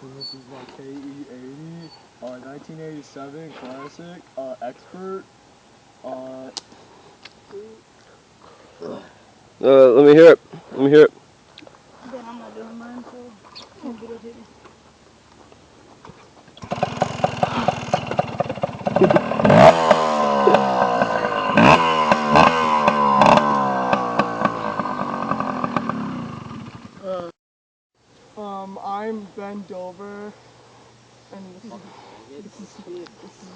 And this is my KE80, 1987 classic, expert. Let me hear it. Let me hear it. Then I'm not doing mine, so you videotape me. I'm bent over, and this is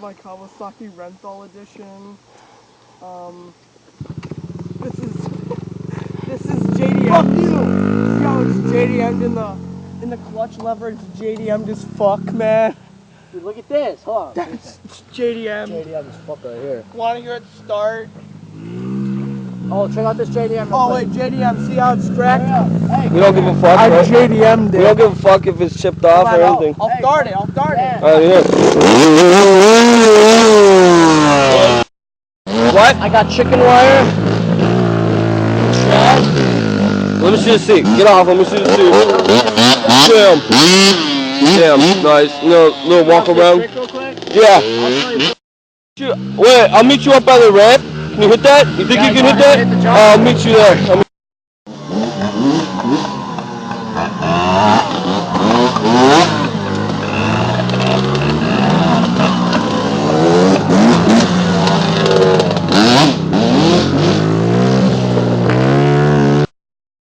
my Kawasaki Renthal edition. This is JDM. Fuck you! Yo, it's JDM'd in the clutch lever. It's JDM'd as fuck, man. Dude, look at this. Hold on. That's JDM. JDM is fuck right here. Want to hear it start? Oh, check out this JDM. Oh wait, JDM. See how it's cracked? Hey, We don't give a fuck. I Right? JDM'd it. We don't give a fuck if it's chipped off or anything. I'll start it. I'll start it. Alright, here. What? I got chicken wire. Let me see the seat. Get off. Let me see the seat. Damn. Damn. Nice. Little walk around. Yeah. Wait, I'll meet you up by the ramp. Can you hit that? You think you can hit that? I'll meet you there.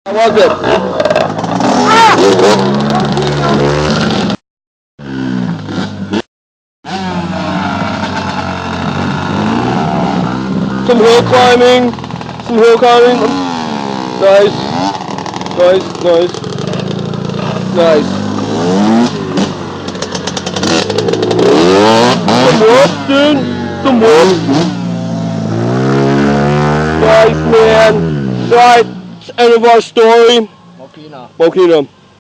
How was it? Some hill climbing. Nice. Some whoops, dude. Some whoops. Nice, man. Alright, end of our story. Mokina. Mokina.